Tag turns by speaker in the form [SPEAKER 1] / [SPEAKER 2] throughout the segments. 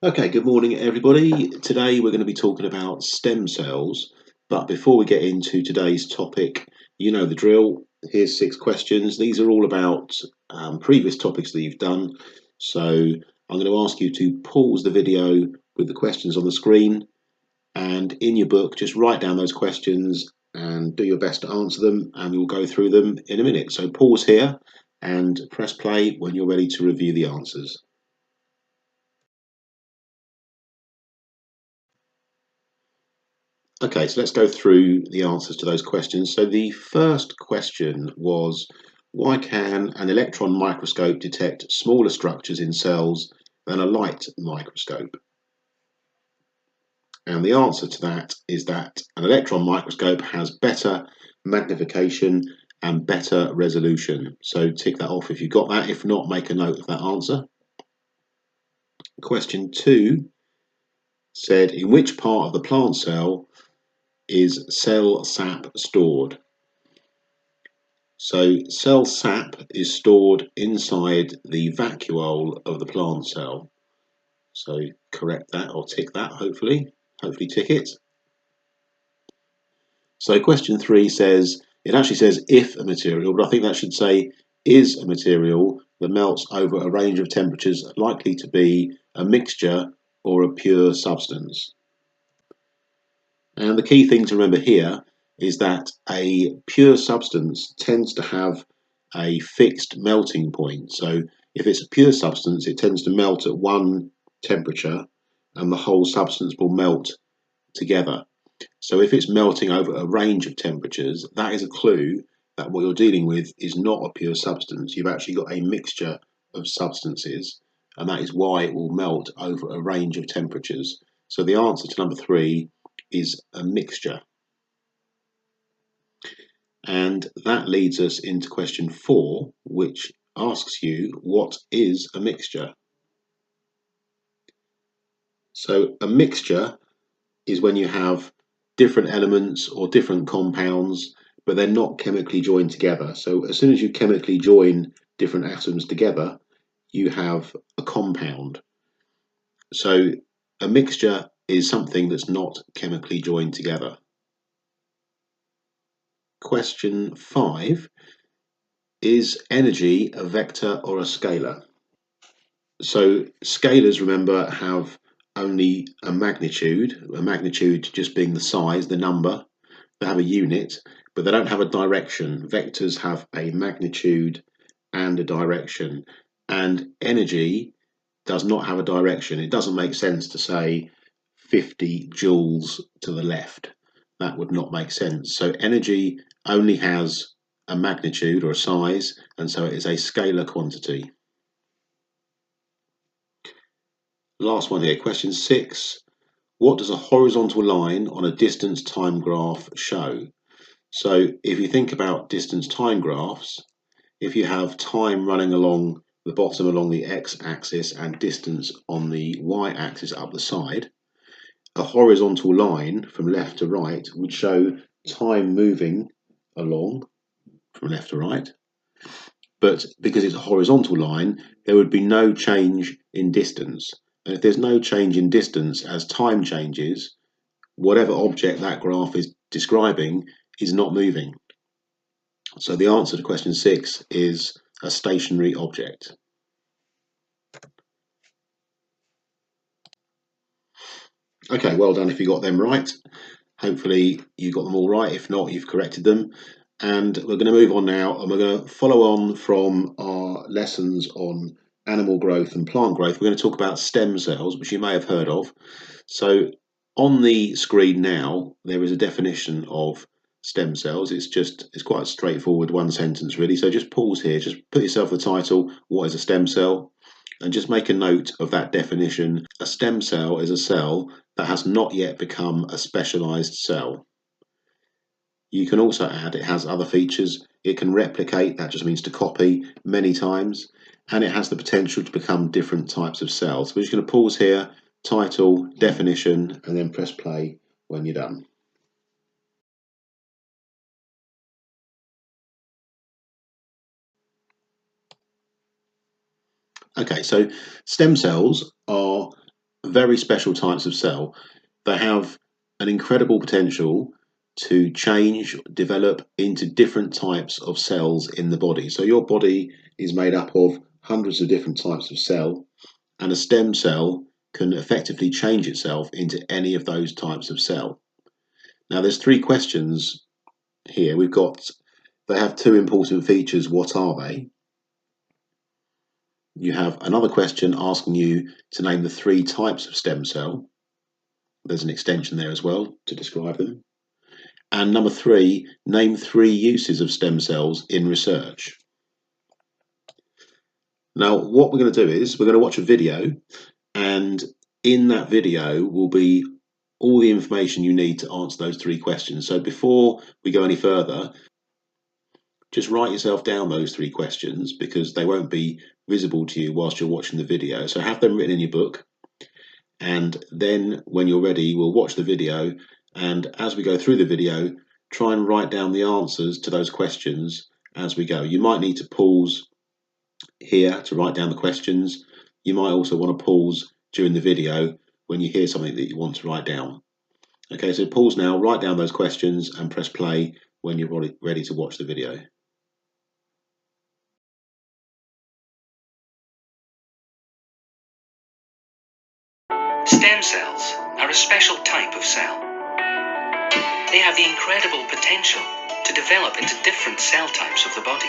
[SPEAKER 1] Okay, good morning everybody. Today we're going to be talking about stem cells, but before we get into today's topic, you know the drill. Here's 6 questions. These are all about previous topics that you've done. So I'm going to ask you to pause the video with the questions on the screen, and in your book just write down those questions and do your best to answer them, and we'll go through them in a minute. So pause here and press play when you're ready to review the answers. Okay, so let's go through the answers to those questions. So the first question was, why can an electron microscope detect smaller structures in cells than a light microscope? And the answer to that is that an electron microscope has better magnification and better resolution. So tick that off if you got that. If not, make a note of that answer. Question 2 said, in which part of the plant cell is cell sap stored? So cell sap is stored inside the vacuole of the plant cell. So correct that or tick that, hopefully tick it. So question 3 says, it actually says if a material, but I think that should say is a material that melts over a range of temperatures likely to be a mixture or a pure substance. And the key thing to remember here is that a pure substance tends to have a fixed melting point. So if it's a pure substance, it tends to melt at one temperature and the whole substance will melt together. So if it's melting over a range of temperatures, that is a clue that what you're dealing with is not a pure substance. You've actually got a mixture of substances, and that is why it will melt over a range of temperatures. So the answer to number 3 is a mixture. And that leads us into question 4, which asks you, what is a mixture? So a mixture is when you have different elements or different compounds, but they're not chemically joined together. So as soon as you chemically join different atoms together, you have a compound. So a mixture is something that's not chemically joined together. Question 5, is energy a vector or a scalar? So scalars, remember, have only a magnitude just being the size, the number. They have a unit, but they don't have a direction. Vectors have a magnitude and a direction. And energy does not have a direction. It doesn't make sense to say 50 joules to the left. That would not make sense. So energy only has a magnitude or a size, and so it is a scalar quantity. Last one here, question 6. What does a horizontal line on a distance time graph show? So if you think about distance time graphs, if you have time running along the bottom along the x-axis and distance on the y-axis up the side, a horizontal line from left to right would show time moving along from left to right. But because it's a horizontal line, there would be no change in distance. And if there's no change in distance as time changes, whatever object that graph is describing is not moving. So the answer to question 6 is a stationary object. Okay, well done if you got them right. Hopefully you got them all right. If not, you've corrected them. And we're going to move on now, and we're going to follow on from our lessons on animal growth and plant growth. We're going to talk about stem cells, which you may have heard of. So on the screen now, there is a definition of stem cells. It's quite straightforward, one sentence really. So just pause here, just put yourself the title, what is a stem cell? And just make a note of that definition. A stem cell is a cell that has not yet become a specialized cell. You can also add it has other features. It can replicate, that just means to copy, many times, and it has the potential to become different types of cells. We're just going to pause here, title, definition, and then press play when you're done. Okay, so stem cells are very special types of cell. They have an incredible potential to change, develop into different types of cells in the body. So your body is made up of hundreds of different types of cell, and a stem cell can effectively change itself into any of those types of cell. Now there's three questions here. They have two important features. What are they? You have another question asking you to name the three types of stem cell. There's an extension there as well to describe them. And number three, name three uses of stem cells in research. Now, what we're going to do is we're going to watch a video, and in that video will be all the information you need to answer those three questions. So before we go any further, just write yourself down those three questions because they won't be visible to you whilst you're watching the video. So have them written in your book, and then when you're ready, we'll watch the video, and as we go through the video, try and write down the answers to those questions as we go. You might need to pause here to write down the questions. You might also want to pause during the video when you hear something that you want to write down. Okay, so pause now, write down those questions and press play when you're ready to watch the video.
[SPEAKER 2] Stem cells are a special type of cell. They have the incredible potential to develop into different cell types of the body.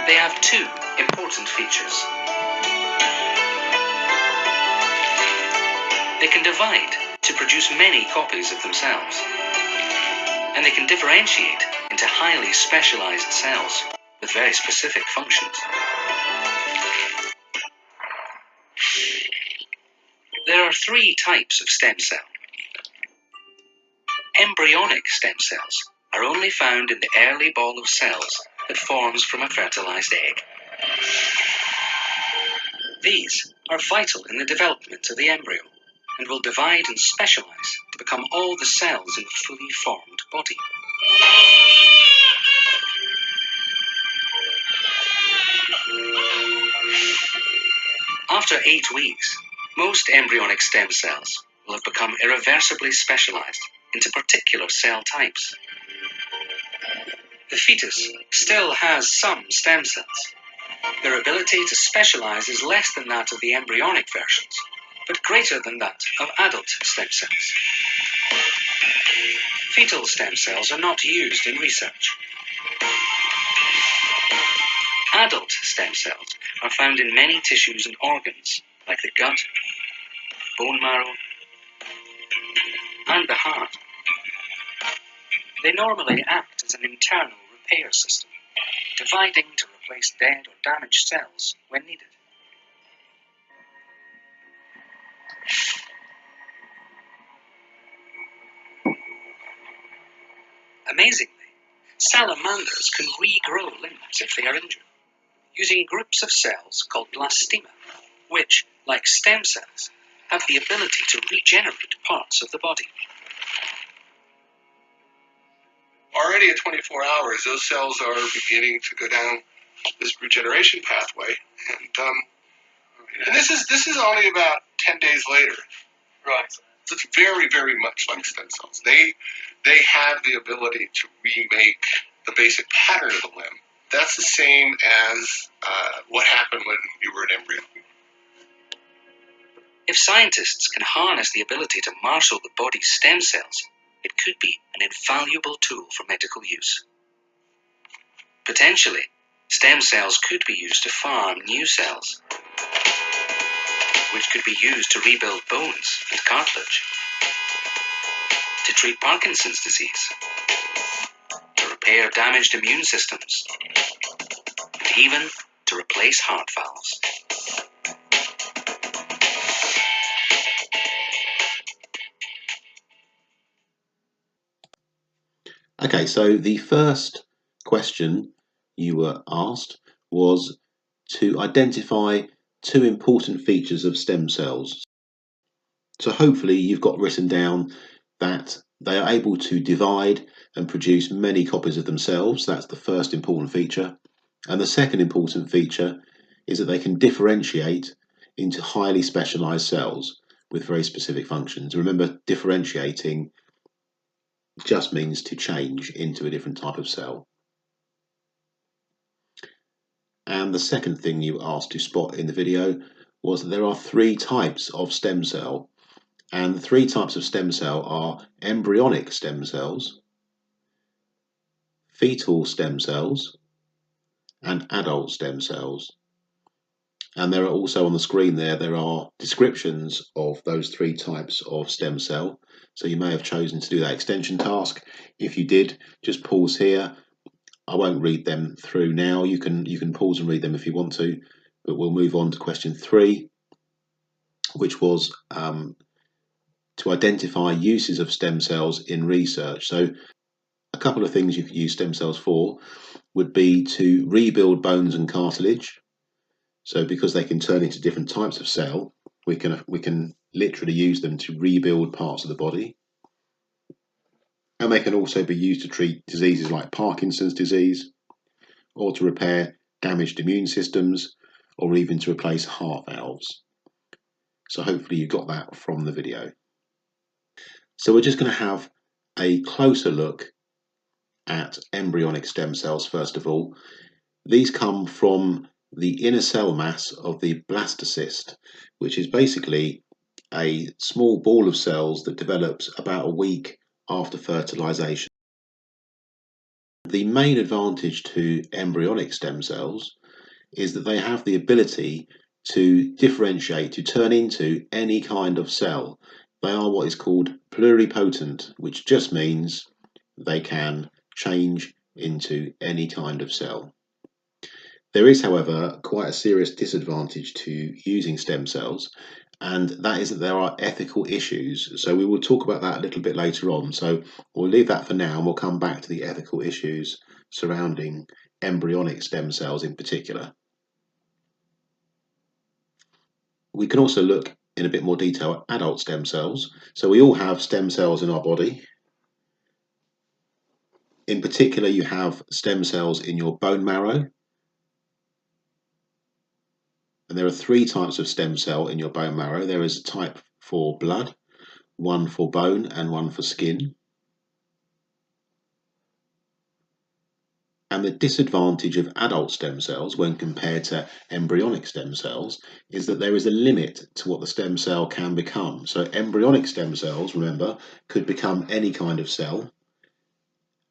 [SPEAKER 2] They have two important features. They can divide to produce many copies of themselves, and they can differentiate into highly specialized cells with very specific functions. There are three types of stem cell. Embryonic stem cells are only found in the early ball of cells that forms from a fertilized egg. These are vital in the development of the embryo and will divide and specialize to become all the cells in a fully formed body. After 8 weeks, most embryonic stem cells will have become irreversibly specialized into particular cell types. The fetus still has some stem cells. Their ability to specialize is less than that of the embryonic versions, but greater than that of adult stem cells. Fetal stem cells are not used in research. Adult stem cells are found in many tissues and organs, like the gut, bone marrow, and the heart. They normally act as an internal repair system, dividing to replace dead or damaged cells when needed. Amazingly, salamanders can regrow limbs if they are injured, using groups of cells called blastema, which, like stem cells, have the ability to regenerate parts of the body.
[SPEAKER 3] Already at 24 hours, those cells are beginning to go down this regeneration pathway, and this is only about 10 days later. Right. So it's very, very much like stem cells. They have the ability to remake the basic pattern of the limb. That's the same as what happened when you were an embryo.
[SPEAKER 2] If scientists can harness the ability to marshal the body's stem cells, it could be an invaluable tool for medical use. Potentially, stem cells could be used to farm new cells, which could be used to rebuild bones and cartilage, to treat Parkinson's disease, to repair damaged immune systems, and even to replace heart valves.
[SPEAKER 1] Okay, so the first question you were asked was to identify two important features of stem cells. So hopefully you've got written down that they are able to divide and produce many copies of themselves. That's the first important feature. And the second important feature is that they can differentiate into highly specialized cells with very specific functions. Remember, differentiating just means to change into a different type of cell. And the second thing you were asked to spot in the video was that there are three types of stem cell. And the three types of stem cell are embryonic stem cells, fetal stem cells, and adult stem cells. And there are also on the screen there are descriptions of those three types of stem cell. So you may have chosen to do that extension task. If you did, just pause here. I won't read them through now. You can pause and read them if you want to, but we'll move on to question 3, which was to identify uses of stem cells in research. So a couple of things you could use stem cells for would be to rebuild bones and cartilage. So because they can turn into different types of cell, we can literally use them to rebuild parts of the body. And they can also be used to treat diseases like Parkinson's disease, or to repair damaged immune systems, or even to replace heart valves. So hopefully you got that from the video. So we're just going to have a closer look at embryonic stem cells first of all. These come from the inner cell mass of the blastocyst, which is basically a small ball of cells that develops about a week after fertilization. The main advantage to embryonic stem cells is that they have the ability to differentiate, to turn into any kind of cell. They are what is called pluripotent, which just means they can change into any kind of cell. There is, however, quite a serious disadvantage to using stem cells, and that is that there are ethical issues. So we will talk about that a little bit later on. So we'll leave that for now, and we'll come back to the ethical issues surrounding embryonic stem cells in particular. We can also look in a bit more detail at adult stem cells. So we all have stem cells in our body. In particular, you have stem cells in your bone marrow. And there are three types of stem cell in your bone marrow. There is a type for blood, one for bone, and one for skin. And the disadvantage of adult stem cells when compared to embryonic stem cells is that there is a limit to what the stem cell can become. So embryonic stem cells, remember, could become any kind of cell.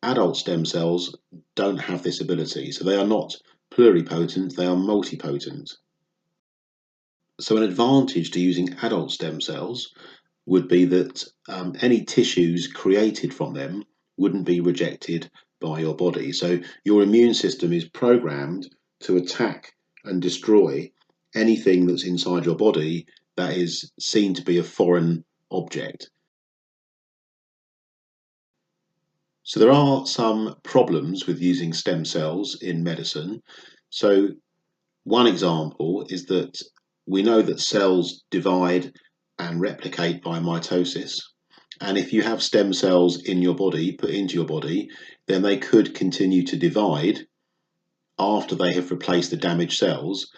[SPEAKER 1] Adult stem cells don't have this ability, so they are not pluripotent, they are multipotent. So an advantage to using adult stem cells would be that any tissues created from them wouldn't be rejected by your body. So your immune system is programmed to attack and destroy anything that's inside your body that is seen to be a foreign object. So there are some problems with using stem cells in medicine. So one example is that we know that cells divide and replicate by mitosis. And if you have stem cells in your body, put into your body, then they could continue to divide after they have replaced the damaged cells.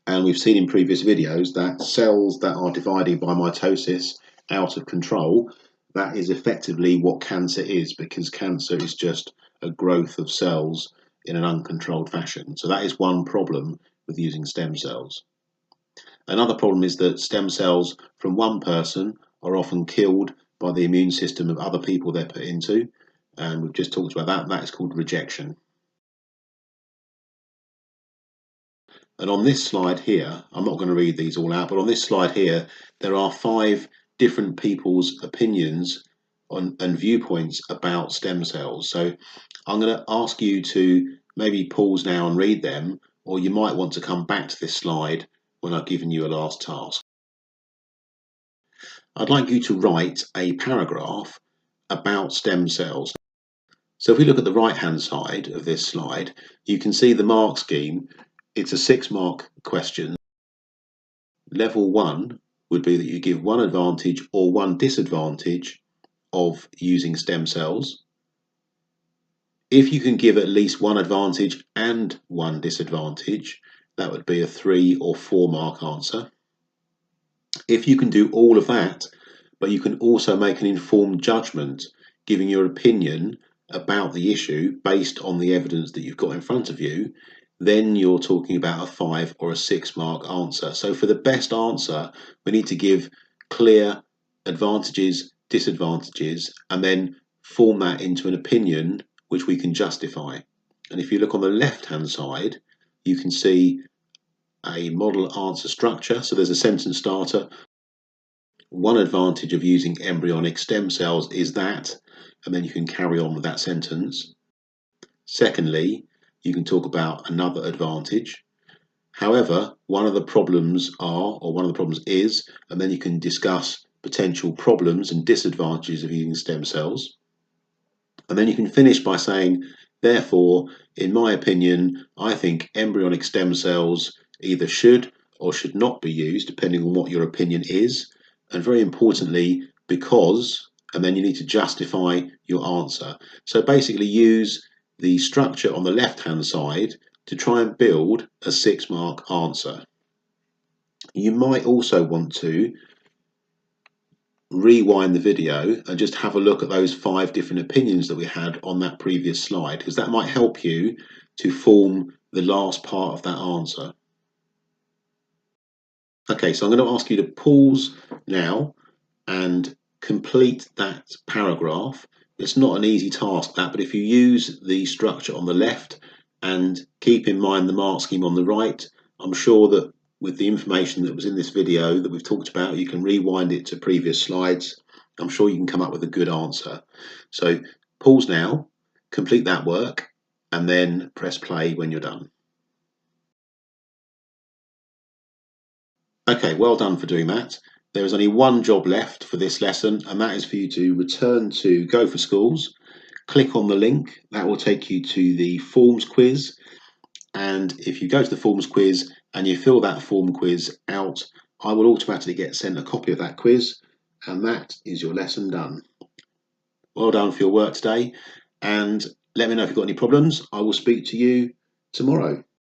[SPEAKER 1] And we've seen in previous videos that cells that are dividing by mitosis out of control, that is effectively what cancer is, because cancer is just a growth of cells in an uncontrolled fashion. So that is one problem with using stem cells. Another problem is that stem cells from one person are often killed by the immune system of other people they're put into, and we've just talked about that. That is called rejection. And on this slide here, I'm not going to read these all out, but on this slide here, there are 5 different people's opinions on and viewpoints about stem cells. So I'm going to ask you to maybe pause now and read them, or you might want to come back to this slide when I've given you a last task. I'd like you to write a paragraph about stem cells. So if we look at the right-hand side of this slide, you can see the mark scheme. It's a 6-mark question. Level 1 would be that you give one advantage or one disadvantage of using stem cells. If you can give at least one advantage and one disadvantage, that would be a 3 or 4 mark answer. If you can do all of that, but you can also make an informed judgment, giving your opinion about the issue based on the evidence that you've got in front of you, then you're talking about a 5 or a 6 mark answer. So for the best answer, we need to give clear advantages, disadvantages, and then form that into an opinion which we can justify. And if you look on the left-hand side, you can see a model answer structure. So there's a sentence starter. One advantage of using embryonic stem cells is that, and then you can carry on with that sentence. Secondly, you can talk about another advantage. However, one of the problems is, and then you can discuss potential problems and disadvantages of using stem cells. And then you can finish by saying, therefore, in my opinion, I think embryonic stem cells either should or should not be used, depending on what your opinion is. And very importantly, because, and then you need to justify your answer. So basically use the structure on the left-hand side to try and build a 6 mark answer. You might also want to rewind the video and just have a look at those 5 different opinions that we had on that previous slide, because that might help you to form the last part of that answer. Okay, so I'm going to ask you to pause now and complete that paragraph. It's not an easy task, that, but if you use the structure on the left and keep in mind the mark scheme on the right, I'm sure that with the information that was in this video that we've talked about, you can rewind it to previous slides. I'm sure you can come up with a good answer. So pause now, complete that work, and then press play when you're done. Okay, well done for doing that. There is only one job left for this lesson, and that is for you to return to Go for Schools, click on the link, that will take you to the forms quiz. And if you go to the forms quiz and you fill that form quiz out, I will automatically get sent a copy of that quiz, and that is your lesson done. Well done for your work today, and let me know if you've got any problems. I will speak to you tomorrow.